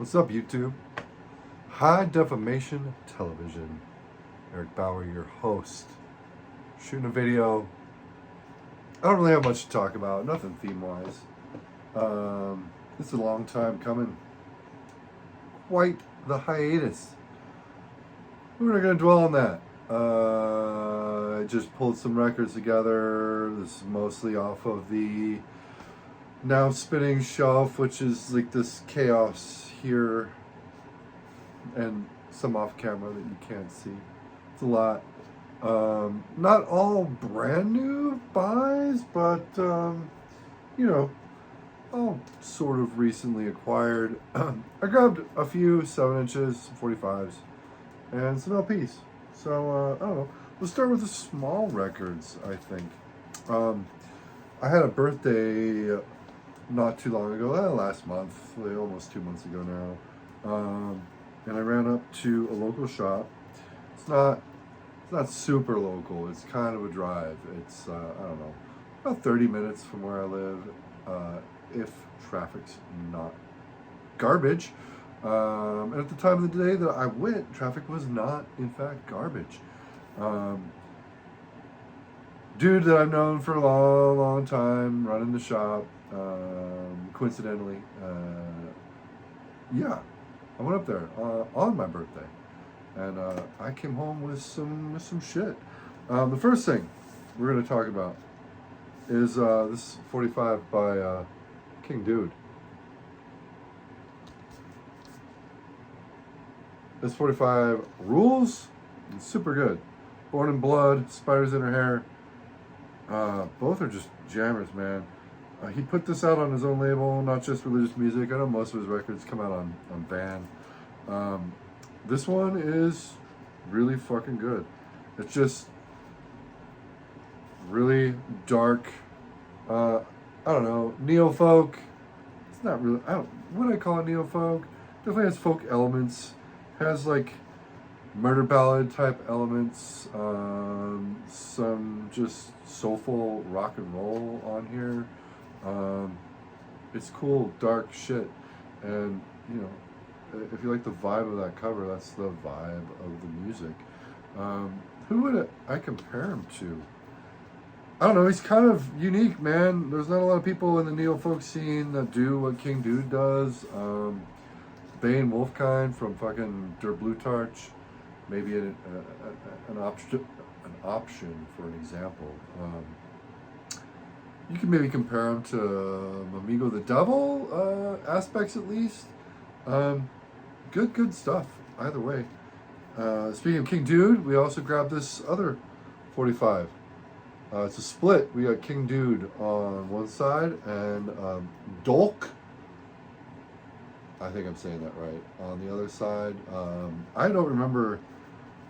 What's up, YouTube? High definition television. Eric Bauer, your host. Shooting a video. I don't really have much to talk about, nothing theme-wise. This is a long time coming. Quite the hiatus. We're not going to dwell on that. I just pulled some records together. This is mostly off of the now spinning shelf, which is like this chaos here, and some off camera that you can't see. It's a lot. Not all brand new buys, but all sort of recently acquired. I grabbed a few 7-inches, some 45s, and some LPs. So I don't know. Let's start with the small records, I think. I had a birthday not too long ago, last month, almost 2 months ago now, and I ran up to a local shop. It's not super local. It's kind of a drive. It's I don't know, about 30 minutes from where I live, if traffic's not garbage. And at the time of the day that I went, traffic was not, in fact, garbage. Dude that I've known for a long, long time, running the shop. Coincidentally, I went up there on my birthday, and I came home with some shit. The first thing we're going to talk about is this 45 by King Dude. This 45 rules. It's super good. Born in Blood, Spiders in Her Hair. Both are just jammers, man. He put this out on his own label, not just religious music. I know most of his records come out on Van. This one is really fucking good. It's just really dark. I don't know, neo-folk. It's not really, would I call it neo-folk? Definitely has folk elements. Has like murder ballad type elements. Some just soulful rock and roll on here. It's cool, dark shit, and if you like the vibe of that cover, that's the vibe of the music. Who would I compare him to? I don't know. He's kind of unique, man. There's not a lot of people in the neo-folk scene that do what King Dude does. Bane Wolfkind from fucking Der Blutarch, maybe an option for an example. You can maybe compare him to Amigo the Devil, aspects at least. Good stuff, either way. Speaking of King Dude, we also grabbed this other 45. It's a split. We got King Dude on one side and Dolk, I think I'm saying that right, on the other side. I don't remember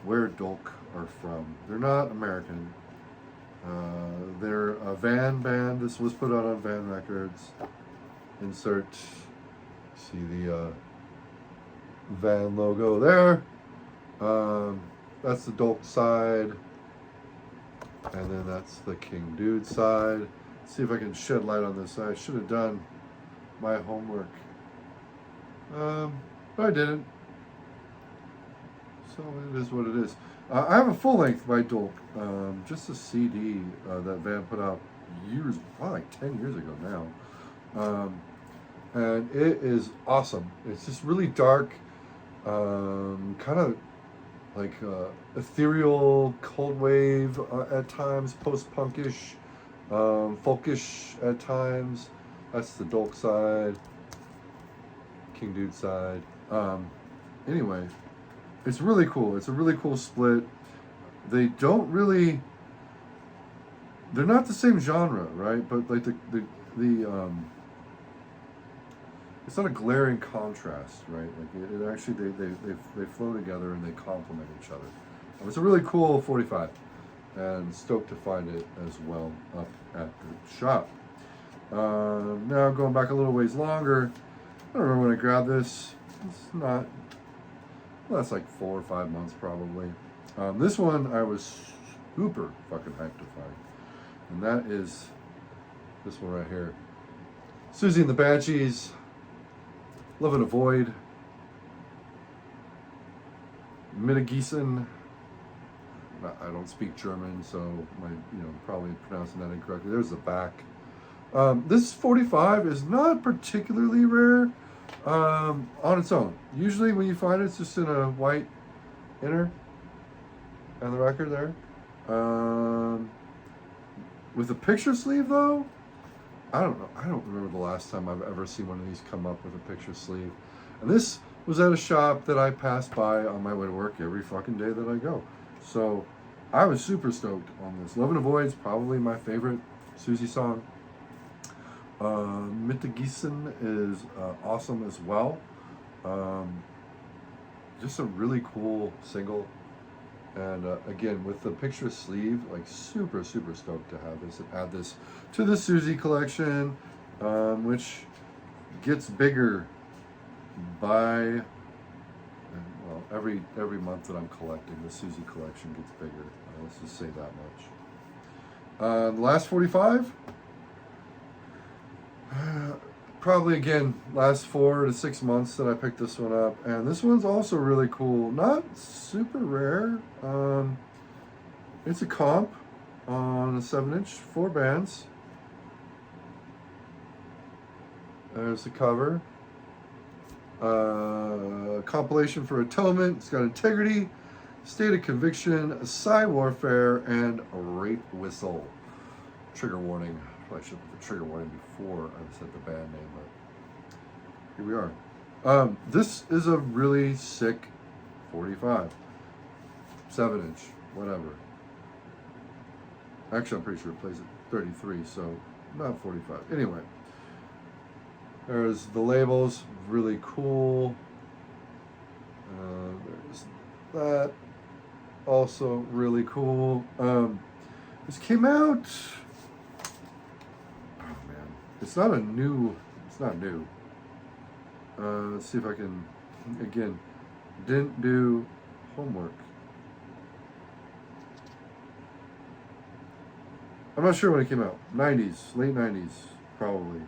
where Dolk are from. They're not American. They're a Van band. This was put out on Van Records. Insert, see the Van logo there. That's the Dolk side. And then that's the King Dude side. Let's see if I can shed light on this. I should have done my homework. But I didn't. So it is what it is. I have a full length by Dolk, just a CD that Van put out probably like 10 years ago now. And it is awesome. It's just really dark, kind of like ethereal, cold wave at times, post-punkish, folkish at times. That's the Dolk side, King Dude side. Anyway, it's really cool. It's a really cool split. They're not the same genre, right? But like the it's not a glaring contrast, right? Like it actually they flow together and they complement each other. It's a really cool 45, and stoked to find it as well up at the shop. Now going back a little ways longer, I don't remember when I grabbed this. It's not. Well, that's like 4 or 5 months probably. This one I was super fucking hyped to find, and that is this one right here. Susie and the Banshees, Love in a Void. Mittagießen. I don't speak German, so my probably pronouncing that incorrectly. There's the back. This 45 is not particularly rare on its own. Usually when you find it, it's just in a white inner and the record there. With a picture sleeve though, I don't know. I don't remember the last time I've ever seen one of these come up with a picture sleeve. And this was at a shop that I passed by on my way to work every fucking day that I go. So I was super stoked on this. Love and Avoid's probably my favorite Susie song. Mittagießen is awesome as well. Just a really cool single. And again, with the picture sleeve, like super stoked to have this and add this to the Susie collection, which gets bigger by, well, every month that I'm collecting, the Susie collection gets bigger. Let's just say that much. The last 45, probably again, last 4 to 6 months that I picked this one up. And this one's also really cool. Not super rare. It's a comp on a 7-inch, 4 bands. There's the cover. Compilation for Atonement. It's got Integrity, State of Conviction, Psy Warfare, and Rape Whistle. Trigger warning. Probably should put the trigger warning before I said the band name, but here we are. This is a really sick 45. 7-inch, whatever. Actually, I'm pretty sure it plays at 33, so not 45. Anyway, there's the labels, really cool. There's that, also really cool. This came out. It's not new. Let's see if I can, again, didn't do homework. I'm not sure when it came out. 90s, late 90s, probably.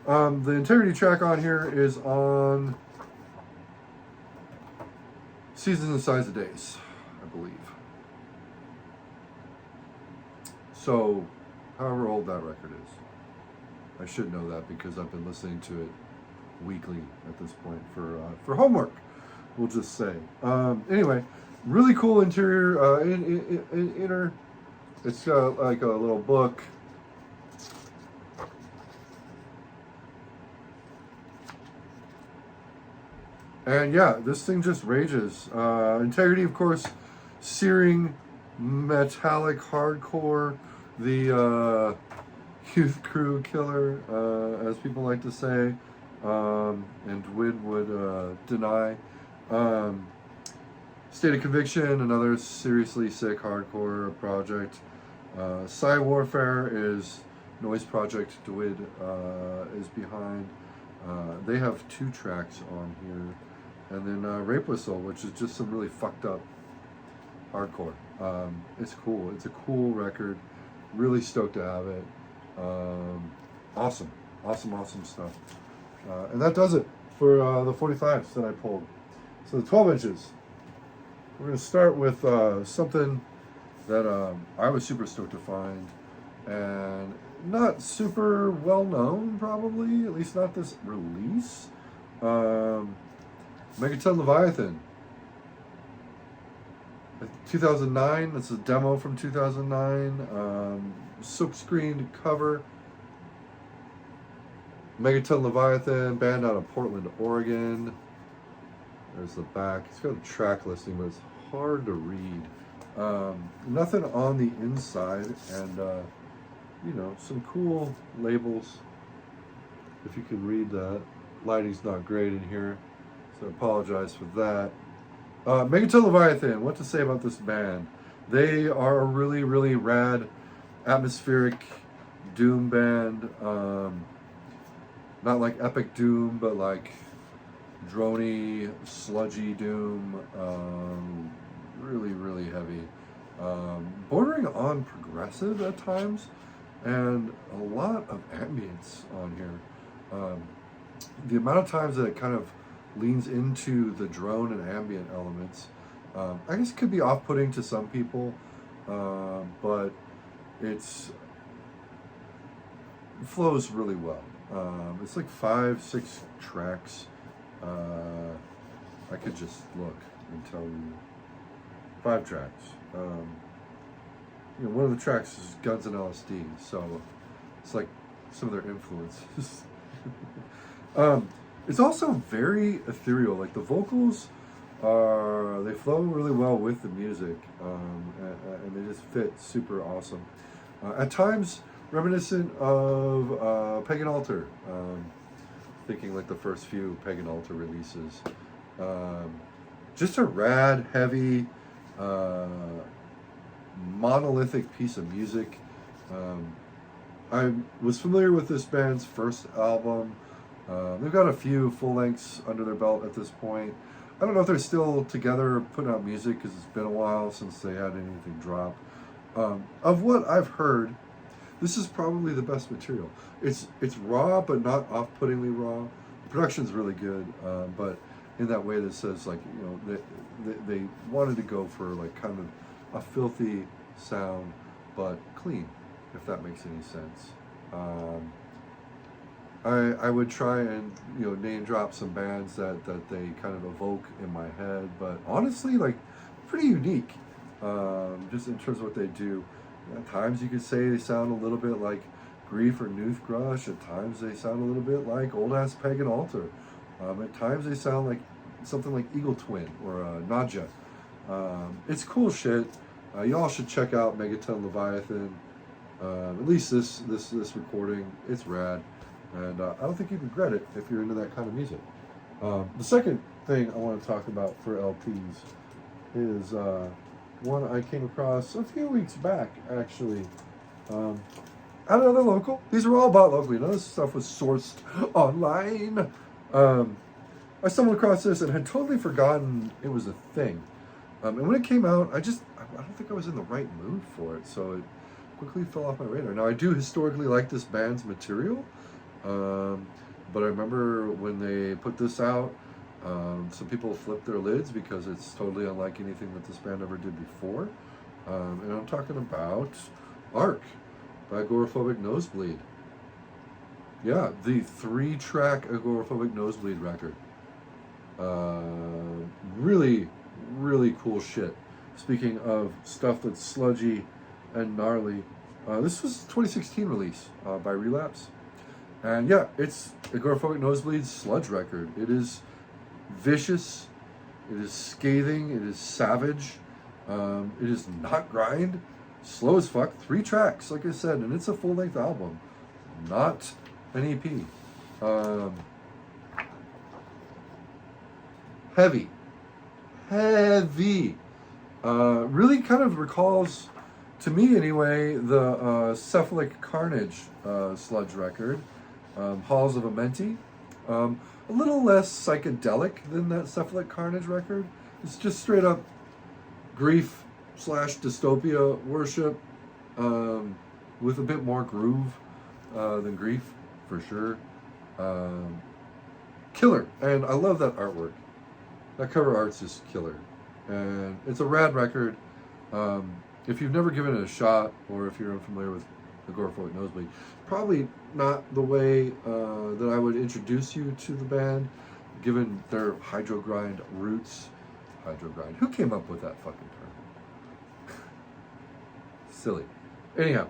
The Integrity track on here is on Seasons and Size of Days, I believe. So, however old that record is. I should know that because I've been listening to it weekly at this point for homework, we'll just say. Anyway, really cool interior, inner. It's got like a little book. And yeah, this thing just rages. Integrity, of course, searing, metallic hardcore. The youth crew killer, as people like to say, and Dwid would deny. State of Conviction, another seriously sick hardcore project. Psy Warfare is Noise Project. Dwid is behind. They have 2 tracks on here, and then Rape Whistle, which is just some really fucked up hardcore. It's cool. It's a cool record. Really stoked to have it. Awesome stuff. And that does it for the 45s that I pulled. So the 12 inches. We're going to start with something that I was super stoked to find, and not super well known, probably, at least not this release. Megaton Leviathan. 2009, that's a demo from 2009. Silk-screened cover. Megaton Leviathan, band out of Portland, Oregon. There's the back. It's got a track listing, but it's hard to read. Nothing on the inside, and some cool labels. If you can read that. Lighting's not great in here, so I apologize for that. Megaton Leviathan, what to say about this band? They are a really, really rad atmospheric doom band. Not like epic doom, but like droney, sludgy doom. Really, really heavy. Bordering on progressive at times, and a lot of ambience on here. The amount of times that it kind of leans into the drone and ambient elements I guess it could be off-putting to some people, but it's it flows really well. It's like 5, 6 tracks. I could just look and tell you 5 tracks. One of the tracks is Guns and LSD, so it's like some of their influences. It's also very ethereal. Like the vocals they flow really well with the music, and they just fit super awesome. At times reminiscent of Pagan Altar. Thinking like the first few Pagan Altar releases. Just a rad, heavy, monolithic piece of music. I was familiar with this band's first album. They've got a few full lengths under their belt at this point. I don't know if they're still together putting out music because it's been a while since they had anything drop. Of what I've heard, this is probably the best material. It's raw, but not off-puttingly raw. The production's really good, but in that way that says like they wanted to go for like kind of a filthy sound, but clean, if that makes any sense. I would try and name drop some bands that they kind of evoke in my head, but honestly, like pretty unique, just in terms of what they do. At times you could say they sound a little bit like Grief or Nooth Grush. At times they sound a little bit like old ass Pagan Altar. At times they sound like something like Eagle Twin or Nadja. It's cool shit. Y'all should check out Megaton Leviathan. At least this recording. It's rad. And I don't think you'd regret it if you're into that kind of music. The second thing I want to talk about for LPs is one I came across a few weeks back, actually. At another local. These are all bought locally. None of this stuff was sourced online. I stumbled across this and had totally forgotten it was a thing. And when it came out, I don't think I was in the right mood for it, so it quickly fell off my radar. Now, I do historically like this band's material. But I remember when they put this out, some people flipped their lids because it's totally unlike anything that this band ever did before. And I'm talking about Arc by Agoraphobic Nosebleed. Yeah, the 3-track Agoraphobic Nosebleed record. Really, really cool shit. Speaking of stuff that's sludgy and gnarly, this was a 2016 release by Relapse. And yeah, it's Agoraphobic Nosebleed's sludge record. It is vicious, it is scathing, it is savage, it is not grind, slow as fuck, 3 tracks, like I said, and it's a full-length album, not an EP. Heavy. Really kind of recalls, to me anyway, the Cephalic Carnage sludge record. Halls of Amenti. A little less psychedelic than that Cephalic Carnage record. It's just straight up grief / dystopia worship, with a bit more groove than grief, for sure. Killer. And I love that artwork. That cover art's just killer. And it's a rad record. If you've never given it a shot, or if you're unfamiliar with Agoraphobic Nosebleed, probably not the way that I would introduce you to the band, given their hydro grind roots. Hydro grind. Who came up with that fucking term? Silly. Anyhow,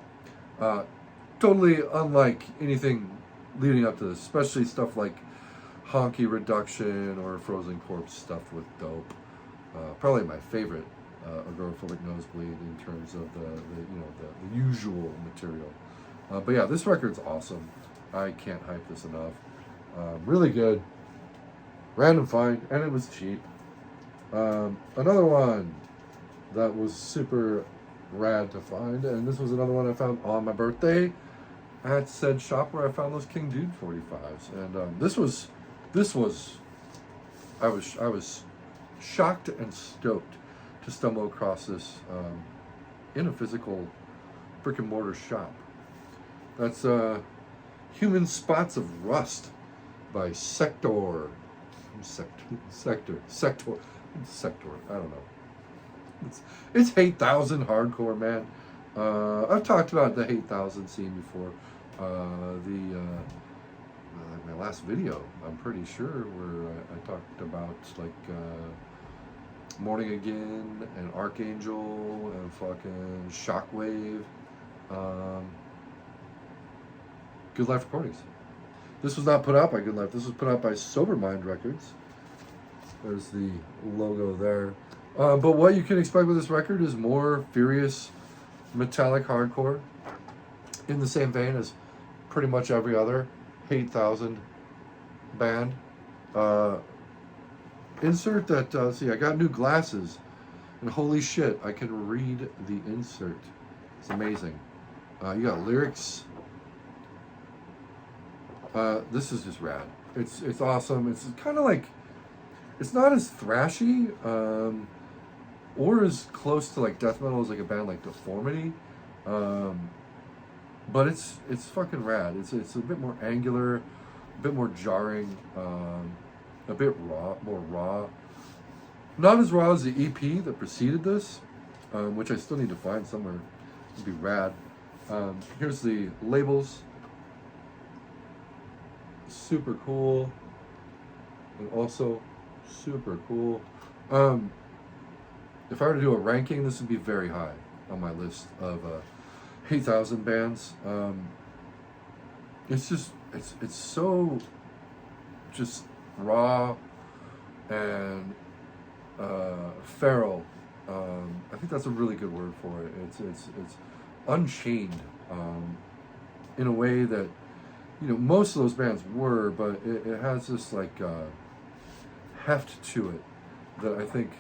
totally unlike anything leading up to this, especially stuff like Honky Reduction or Frozen Corpse stuffed with dope. Probably my favorite Agoraphobic Nosebleed in terms of the usual material. But yeah, this record's awesome. I can't hype this enough. Really good. Random find, and it was cheap. Another one that was super rad to find, and this was another one I found on my birthday at said shop where I found those King Dude 45s. And this was I was shocked and stoked to stumble across this in a physical brick and mortar shop. That's Human Spots of Rust by Sector. Sector. I don't know. It's 8,000 hardcore, man. I've talked about the 8,000 scene before. My last video, I'm pretty sure, where I talked about like Morning Again and Archangel and fucking Shockwave. Good Life Recordings. This was not put out by Good Life. This was put out by Sober Mind Records. There's the logo there. But what you can expect with this record is more furious, metallic hardcore, in the same vein as pretty much every other 8,000 band. Insert that, see, I got new glasses, and holy shit, I can read the insert. It's amazing. You got lyrics. This is just rad. It's awesome. It's kind of like, it's not as thrashy, or as close to like death metal as like a band like Deformity, but it's fucking rad. It's a bit more angular, a bit more jarring, a bit more raw. Not as raw as the EP that preceded this, which I still need to find somewhere. It'd be rad. Here's the labels. Super cool, and also super cool. If I were to do a ranking, this would be very high on my list of 8,000 bands. It's just it's so just raw and feral. I think that's a really good word for it. It's unchained in a way that, you know, most of those bands were, but it has this like heft to it that I think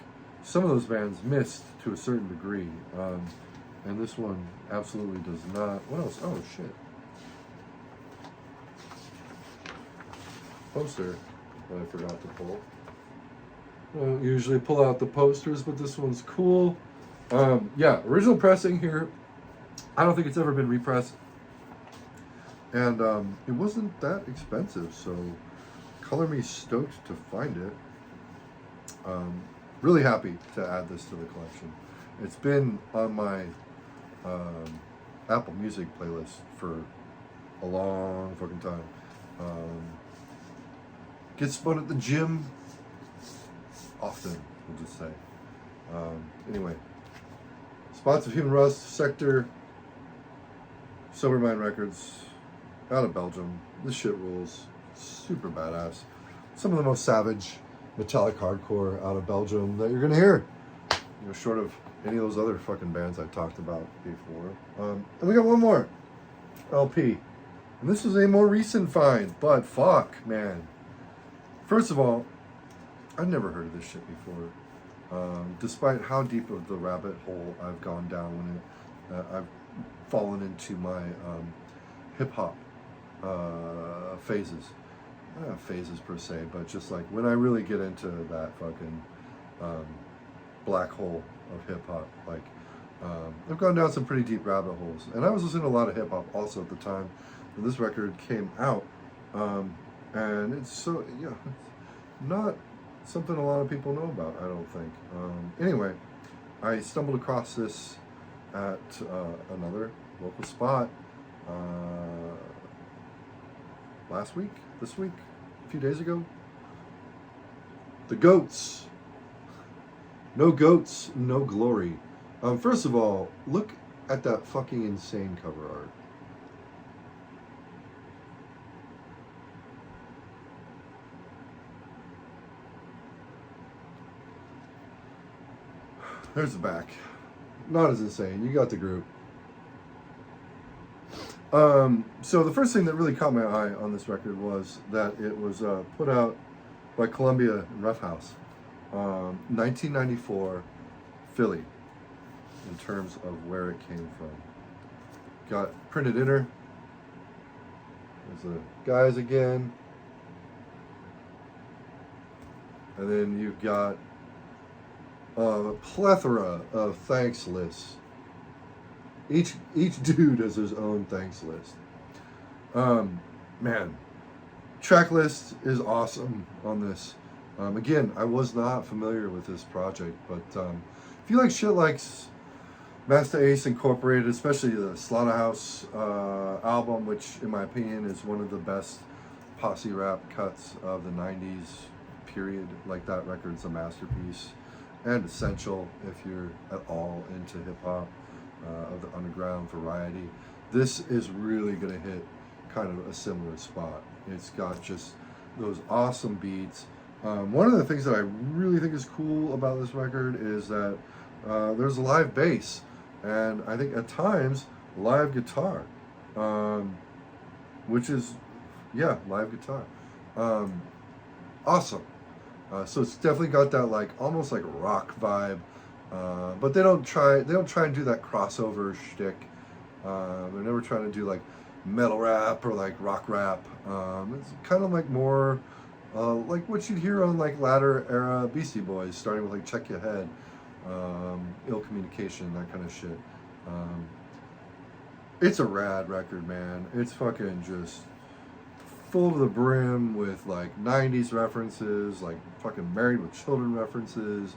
some of those bands missed to a certain degree, and this one absolutely does not. What else? Oh shit! Poster that I forgot to pull. I don't usually pull out the posters, but this one's cool. Yeah, original pressing here. I don't think it's ever been repressed. And it wasn't that expensive, so color me stoked to find it. Really happy to add this to the collection. It's been on my Apple Music playlist for a long fucking time. Gets spun at the gym often, we'll just say. Anyway, Spots of Human Rust, Sector, Sober Mind Records, out of Belgium. This shit rules. Super badass. Some of the most savage metallic hardcore out of Belgium that you're gonna hear. You know, short of any of those other fucking bands I talked about before. And we got one more LP. And this is a more recent find, but fuck, man. First of all, I'd never heard of this shit before. Despite how deep of the rabbit hole I've gone down when I've fallen into my hip-hop phases. Not phases per se, but just like when I really get into that fucking black hole of hip-hop, like I've gone down some pretty deep rabbit holes. And I was listening to a lot of hip-hop also at the time when this record came out. And it's so, yeah, it's not something a lot of people know about, I don't think. Anyway, I stumbled across this at another local spot this week, a few days ago. The Goats. No Goats, no Glory. First of all, look at that fucking insane cover art. There's the back. Not as insane. You got the group. So the first thing that really caught my eye on this record was that it was put out by Columbia and Rough House, 1994, Philly, in terms of where it came from. Got printed inner. There's the guys again. And then you've got a plethora of thanks lists. Each dude has his own thanks list. Man, track list is awesome on this. Again, I was not familiar with this project, but if if you like shit like Master Ace Incorporated, especially the Slaughterhouse album, which in my opinion is one of the best posse rap cuts of the 90s period. Like, that record's a masterpiece and essential if you're at all into hip-hop of the underground variety. This is really going to hit kind of a similar spot. It's got just those awesome beats. One of the things that I really think is cool about this record is that there's a live bass, and I think at times live guitar, which is, yeah, live guitar. Awesome. So it's definitely got that like almost like rock vibe, but they don't try and do that crossover shtick. They're never trying to do like metal rap or like rock rap. It's kind of like more like what you'd hear on like latter era Beastie Boys, starting with like Check Your Head, Ill Communication, that kind of shit. It's a rad record, man. It's fucking just full to the brim with like 90s references, like fucking Married with Children references,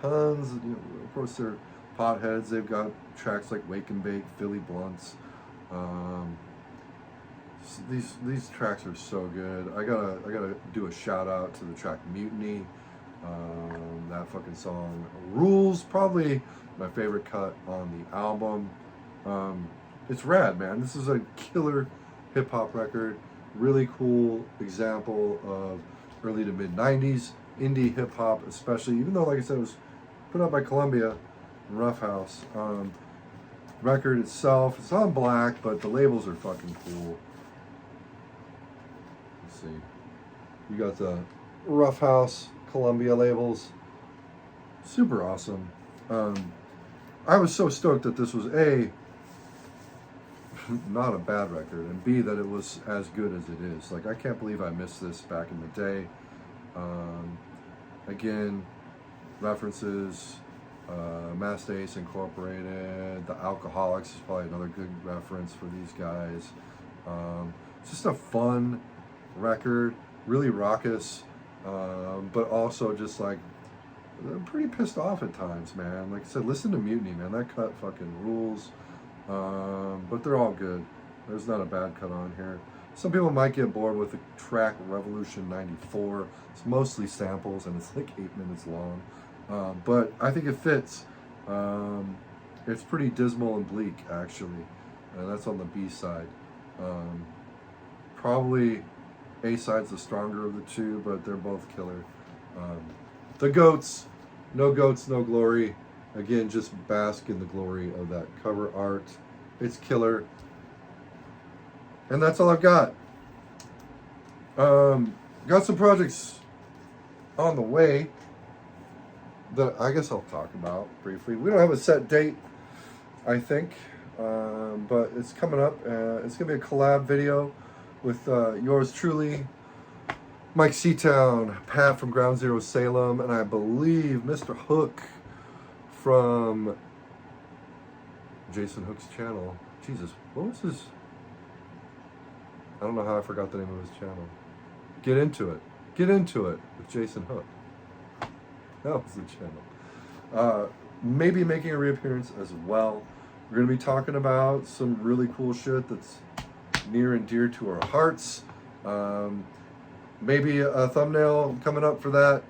tons, you know, of course they're potheads. They've got tracks like Wake and Bake, Philly Blunts. These tracks are so good. I gotta do a shout out to the track Mutiny. That fucking song rules. Probably my favorite cut on the album. It's rad, man. This is a killer hip hop record. Really cool example of early to mid 90s indie hip hop, especially, even though, like I said, it was put out by Columbia and Rough House. Record itself, it's on black, but the labels are fucking cool. Let's see. You got the Rough House, Columbia labels. Super awesome. I was so stoked that this was A, not a bad record, and B, that it was as good as it is. Like, I can't believe I missed this back in the day. Again, references, Master Ace Incorporated, The Alcoholics is probably another good reference for these guys. It's just a fun record, really raucous, but also just like, I'm pretty pissed off at times, man. Like I said, listen to Mutiny, man. That cut fucking rules. But they're all good. There's not a bad cut on here. Some people might get bored with the track Revolution 94. It's mostly samples and it's like 8 minutes long. But I think it fits. It's pretty dismal and bleak, actually. That's on the B side. Probably A side's the stronger of the two, but they're both killer. The Goats, no glory. Again, just bask in the glory of that cover art. It's killer. And that's all I've got. Got some projects on the way that I guess I'll talk about briefly. We don't have a set date, I think, but it's coming up. It's going to be a collab video with yours truly, Mike Seatown, Pat from Ground Zero Salem, and I believe Mr. Hook from Jason Hook's channel. Jesus, what was his? I don't know how I forgot the name of his channel. Get Into It with Jason Hook. That was the channel. Maybe making a reappearance as well. We're going to be talking about some really cool shit that's near and dear to our hearts. Maybe a thumbnail coming up for that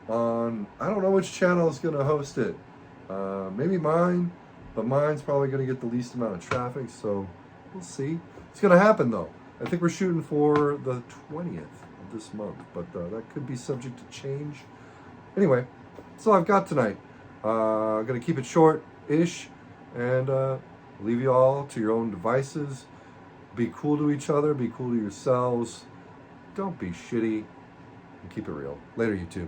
on, I don't know which channel is going to host it. Maybe mine, but mine's probably going to get the least amount of traffic, so we'll see. It's going to happen, though. I think we're shooting for the 20th of this month, but that could be subject to change. Anyway, that's all I've got tonight. I'm going to keep it short-ish and leave you all to your own devices. Be cool to each other. Be cool to yourselves. Don't be shitty. And keep it real. Later, YouTube.